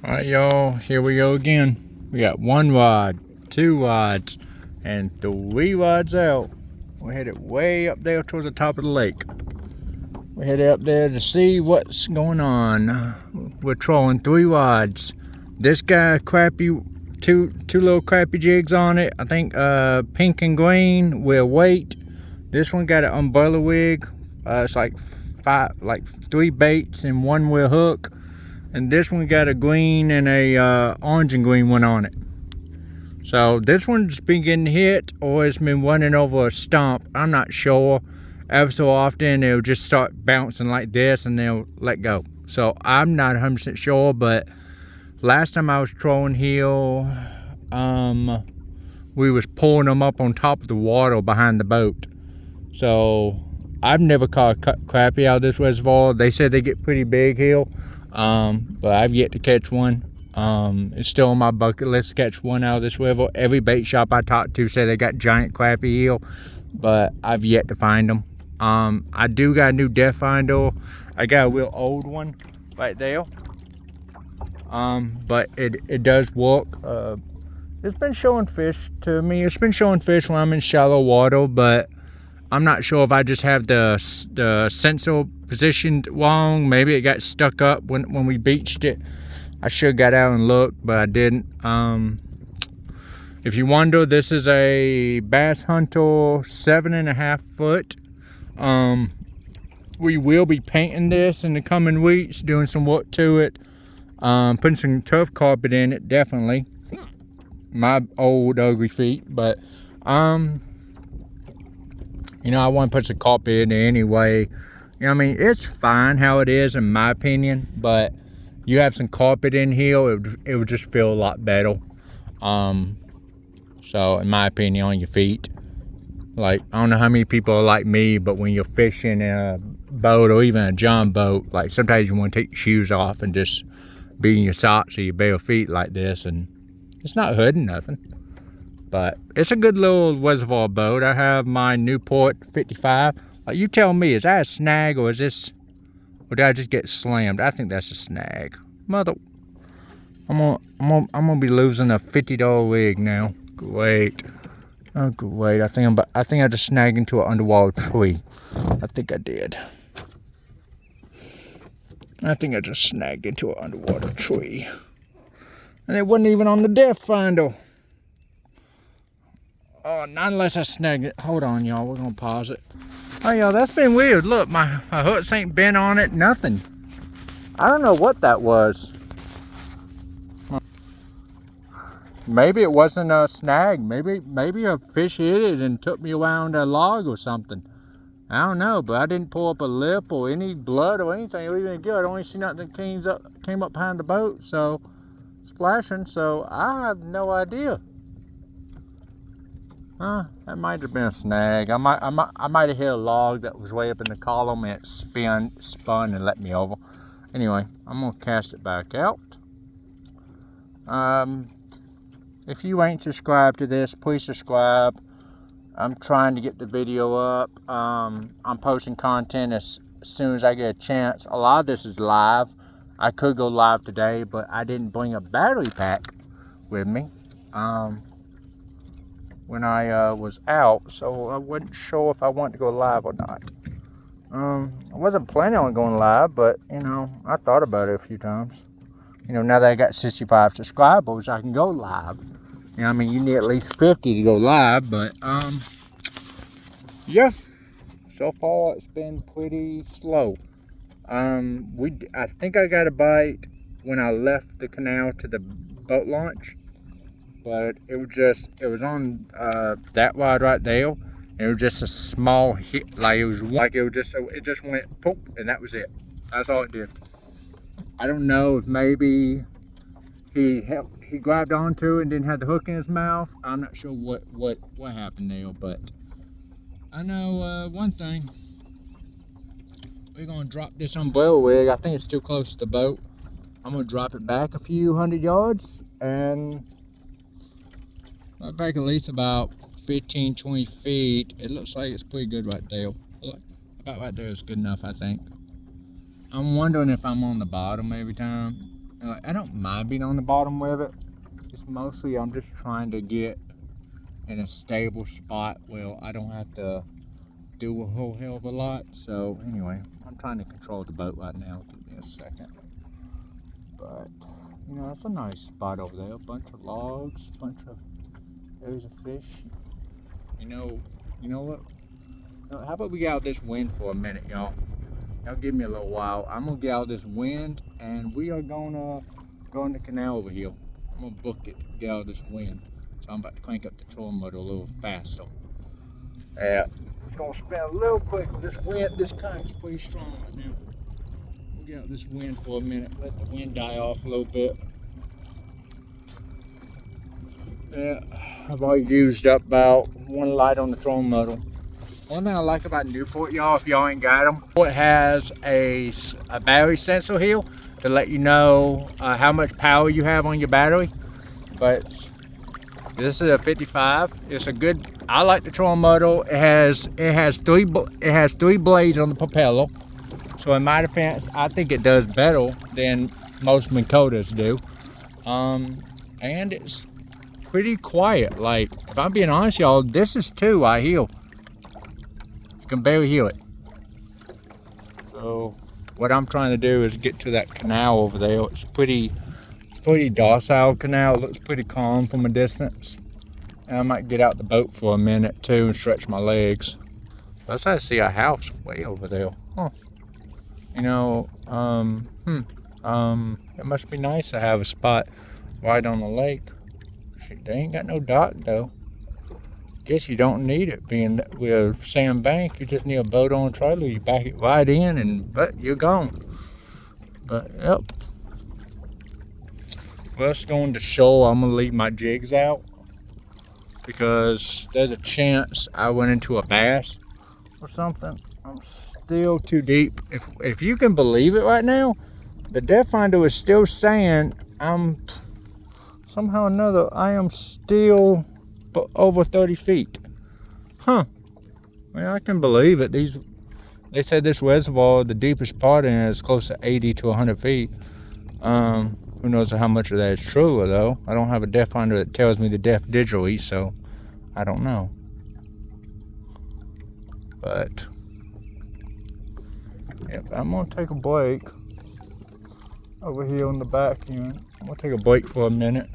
Alright, y'all, here we go again. We got 1 rod, 2 rods, and 3 rods out. We're headed way up there towards the top of the lake. We're headed up there to see what's going on. We're trolling 3 rods. This guy, crappy, two little crappy jigs on it. I think pink and green with weight. This one got an umbrella wig. It's like 3 baits and 1 with hook. And this one got a green and a orange and green one on it. So this one's been getting hit, or it's been running over a stump. I'm not sure. Every so often it'll just start bouncing like this and they'll let go. So I'm not 100% sure, but last time I was trolling here, we was pulling them up on top of the water behind the boat. So I've never caught a crappie out of this reservoir. They said they get pretty big here. But I've yet to catch one. It's still on my bucket list to catch one out of this river. Every bait shop I talked to said they got giant crappie here, but I've yet to find them. I do got a new depth finder. I got a real old one right there. But it does work. It's been showing fish to me. It's been showing fish when I'm in shallow water, but I'm not sure if I just have the sensor positioned wrong. Maybe it got stuck up when we beached it. I should have got out and looked, but I didn't. If you wonder, this is a Bass Hunter 7.5 foot. We will be painting this in the coming weeks, doing some work to it, putting some turf carpet in it, definitely. My old ugly feet, but you know, I want to put some carpet in it anyway. You know, I mean, it's fine how it is in my opinion, but you have some carpet in here, it would just feel a lot better. So in my opinion, on your feet. Like, I don't know how many people are like me, but when you're fishing in a boat or even a john boat, like sometimes you want to take your shoes off and just be in your socks or your bare feet like this, and it's not hurting nothing. But it's a good little reservoir boat. I have my Newport 55. You tell me, is that a snag or is this, or did I just get slammed? I think that's a snag. Mother, I'm gonna be losing a $50 wig now. Great. Oh great. I think I just snagged into an underwater tree. I think I did. I think I just snagged into an underwater tree. And it wasn't even on the depth finder. Oh, not unless I snagged it. Hold on, y'all. We're gonna pause it. Oh, y'all, that's been weird. Look, my hooks ain't been on it. Nothing. I don't know what that was. Maybe it wasn't a snag. Maybe a fish hit it and took me around a log or something. I don't know, but I didn't pull up a lip or any blood or anything. Even good. I only see nothing that came up behind the boat, so splashing. So I have no idea. That might have been a snag. I might have hit a log that was way up in the column and it spun and let me over. Anyway, I'm gonna cast it back out. If you ain't subscribed to this, please subscribe. I'm trying to get the video up. I'm posting content as soon as I get a chance. A lot of this is live. I could go live today, but I didn't bring a battery pack with me when I was out, so I wasn't sure if I wanted to go live or not. I wasn't planning on going live, but you know, I thought about it a few times. You know, now that I got 65 subscribers, I can go live. You know, I mean, you need at least 50 to go live, but yeah. So far, it's been pretty slow. I think I got a bite when I left the canal to the boat launch, but it was on that rod right there, and it was just a small hit. It just went poop, and that was it. That's all it did. I don't know if maybe he grabbed onto it and didn't have the hook in his mouth. I'm not sure what happened there, but I know one thing. We're gonna drop this umbrella wig. I think it's still close to the boat. I'm gonna drop it back a few 100 yards and back at least about 15-20 feet. It looks like it's pretty good right there. Look, about right there is good enough, I think. I'm wondering if I'm on the bottom every time. I don't mind being on the bottom with it. It's mostly I'm just trying to get in a stable spot where I don't have to do a whole hell of a lot. So anyway, I'm trying to control the boat right now. Give me a second. But you know, it's a nice spot over there. A bunch of logs, bunch of areas of fish. You know what? How about we get out this wind for a minute, y'all? Y'all give me a little while. I'm gonna get out this wind, and we are gonna go in the canal over here. I'm gonna book it, get out this wind. So I'm about to crank up the trolling motor a little faster. Yeah, it's gonna spin a little quick. This wind, this current's pretty strong right now. We'll get out this wind for a minute. Let the wind die off a little bit. Yeah, I've already used up about one light on the trolling motor. One thing I like about Newport, y'all, if y'all ain't got them, it has a battery sensor here to let you know how much power you have on your battery. But this is a 55. It's a good. I like the trolling motor. It has three blades on the propeller. So in my defense, I think it does better than most Minn Kotas do. And it's pretty quiet. Like, if I'm being honest, y'all, this is 2 I hear. You can barely hear it. So what I'm trying to do is get to that canal over there. It's pretty docile canal. It looks pretty calm from a distance. And I might get out the boat for a minute too and stretch my legs. I try to see a house way over there. Huh. You know, it must be nice to have a spot right on the lake. Shit, they ain't got no dock though. Guess you don't need it, being with Sand Bank. You just need a boat on a trailer. You back it right in, and but you're gone. But yep. Well, let's go on the shore. I'm gonna leave my jigs out because there's a chance I went into a bass or something. I'm still too deep. If you can believe it, right now, the depth finder is still saying somehow or another I am still over 30 feet. Huh. Well, I can believe it. They said this reservoir, the deepest part in it is close to 80 to 100 feet. Who knows how much of that is true, though. I don't have a depth finder that tells me the depth digitally, so I don't know. But yep, I'm gonna take a break over here on the back end. I'm gonna take a break for a minute,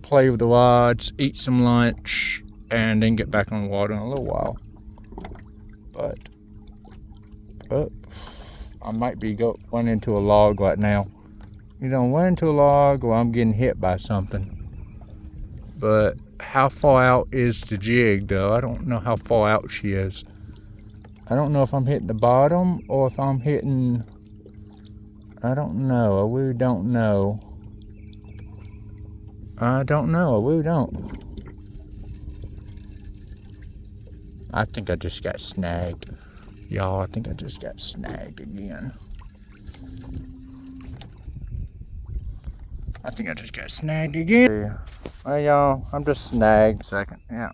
play with the rods, eat some lunch, and then get back on the water in a little while. But I might be run into a log right now. You know, run into a log or I'm getting hit by something. But how far out is the jig though? I don't know how far out she is. I don't know if I'm hitting the bottom or if I'm hitting, I don't know. I really don't know. I really don't. I think I just got snagged. Y'all, I think I just got snagged again. I think I just got snagged again. Well, y'all, I'm just snagged. Second, yeah.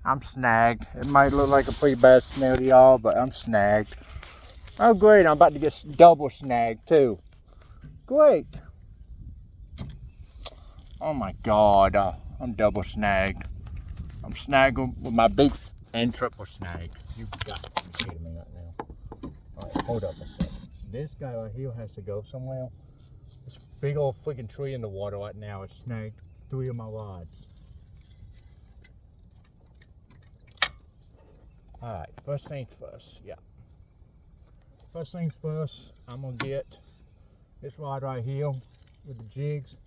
I'm snagged. It might look like a pretty bad snare to y'all, but I'm snagged. Oh, great. I'm about to get double snagged, too. Great. Oh, my God. I'm double snagged. I'm snagged with my big and triple snag. You got to be kidding me right now. All right, hold up a second. This guy right here has to go somewhere. This big old freaking tree in the water right now has snagged 3 of my rods. All right, first things first. Yeah. First things first, I'm gonna get this rod right here with the jigs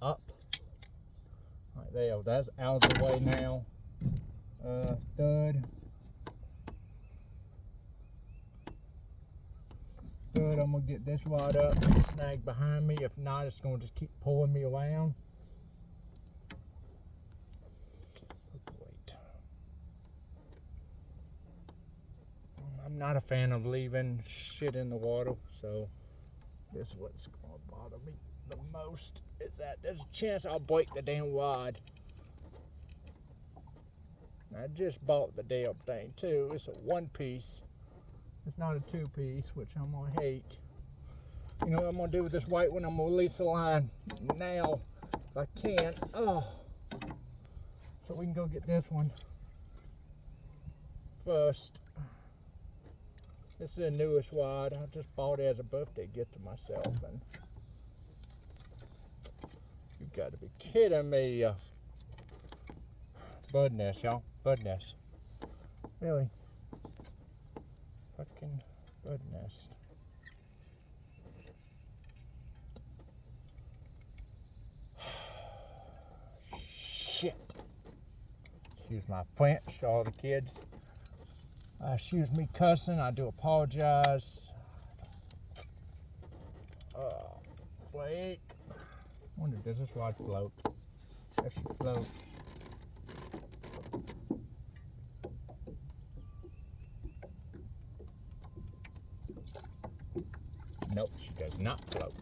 up. All right, there. That's out of the way now. Third, I'm gonna get this rod up and snag behind me. If not, it's gonna just keep pulling me around. Great. I'm not a fan of leaving shit in the water, so this is what's gonna bother me the most, is that there's a chance I'll break the damn rod. I just bought the damn thing too. It's a 1 piece. It's not a 2 piece, which I'm gonna hate. You know what I'm gonna do with this white one? I'm gonna release the line now if I can. Oh, so we can go get this one first. This is the newest wad. I just bought it as a birthday gift to myself, and you gotta be kidding me. Bird nest, y'all. Bird nest. Really? Fucking bird nest. Shit. Excuse my French, all the kids. Excuse me cussing, I do apologize. Flake. Wonder, does this rod float? That should float. Nope, she does not float.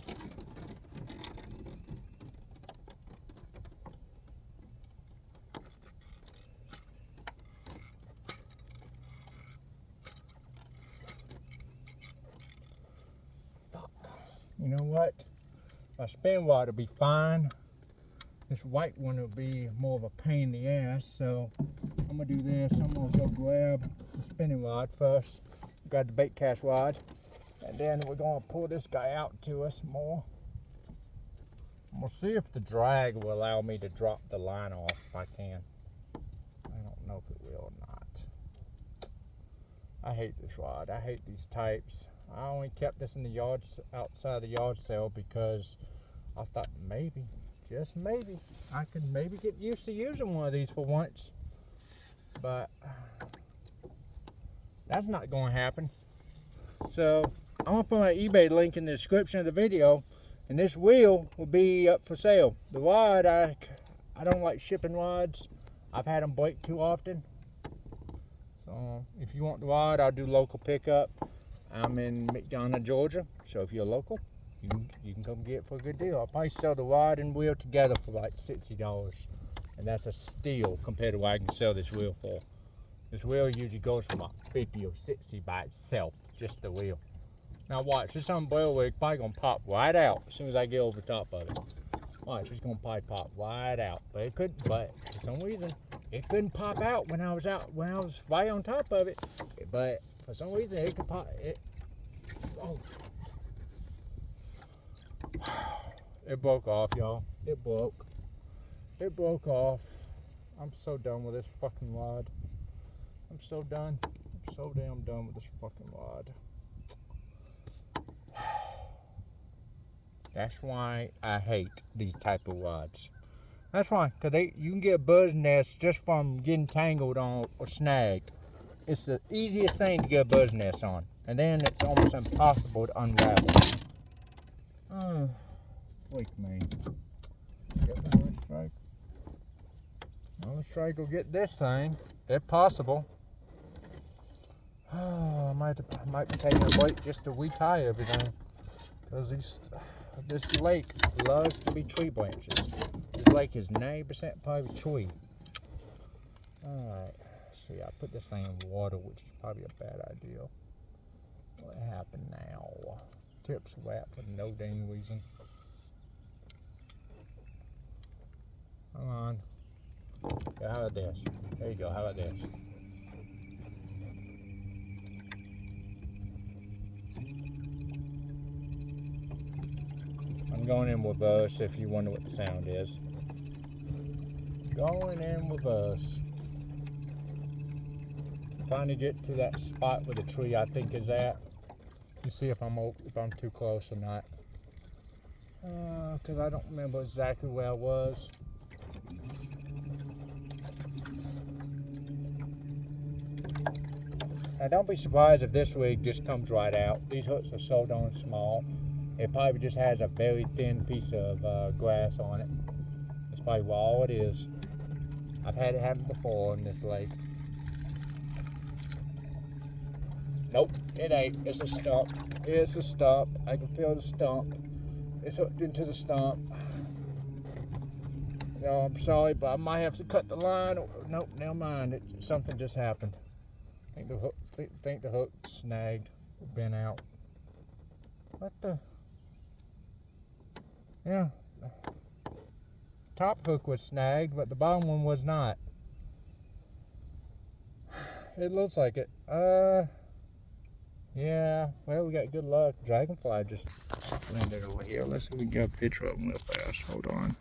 You know what? My spin rod will be fine. This white one will be more of a pain in the ass, so I'm gonna do this. I'm gonna go grab the spinning rod first. Grab the bait cast rod, and then we're gonna pull this guy out to us more. I'm gonna see if the drag will allow me to drop the line off if I can. I don't know if it will or not. I hate this rod. I hate these types. I only kept this in the yard, outside the yard sale, because I thought maybe, just maybe, I could maybe get used to using one of these for once. But that's not going to happen. So I'm going to put my eBay link in the description of the video, and this wheel will be up for sale. The rod, I don't like shipping rods. I've had them break too often. So if you want the rod, I'll do local pickup. I'm in McDonough, Georgia, so if you're local, you can come get it for a good deal. I'll probably sell the rod and wheel together for like $60, and that's a steal compared to what I can sell this wheel for. This wheel usually goes for about 50 or 60 by itself, just the wheel. Now watch, this umbrella wig probably gonna pop right out as soon as I get over the top of it. Watch, it's gonna probably pop right out, but it couldn't. But for some reason, it couldn't pop out when I was right on top of it. But for some reason, it could pop. Oh, it broke off, y'all. It broke. It broke off. I'm so done with this fucking rod. I'm so done. I'm so damn done with this fucking rod. That's why I hate these type of rods. That's why, because you can get a buzz nest just from getting tangled on or snagged. It's the easiest thing to get a buzz nest on, and then it's almost impossible to unravel. Oh, wait, man. Get another strike. Another strike will get this thing, if possible. Oh, I might be taking a break just to retie everything, because this lake loves to be tree branches. This lake is 90% probably tree. Alright, see, I put this thing in water, which is probably a bad idea. What happened now? Tips wet for no dang reason. Come on. Yeah, how about this? There you go, how about this? I'm going in reverse if you wonder what the sound is. Going in reverse. Trying to get to that spot where the tree I think is at. You see if I'm too close or not. Because I don't remember exactly where I was. Now don't be surprised if this rig just comes right out. These hooks are so darn small. It probably just has a very thin piece of grass on it. That's probably all it is. I've had it happen before in this lake. Nope, it ain't. It's a stump. It's a stump. I can feel the stump. It's hooked into the stump. No, I'm sorry, but I might have to cut the line. Nope, never mind. Something just happened. I think the hook snagged, bent out. What the? Yeah. Top hook was snagged, but the bottom one was not. It looks like it. Yeah, well, we got good luck. Dragonfly just landed over here. Let's see if we can get a picture of him real fast. Hold on.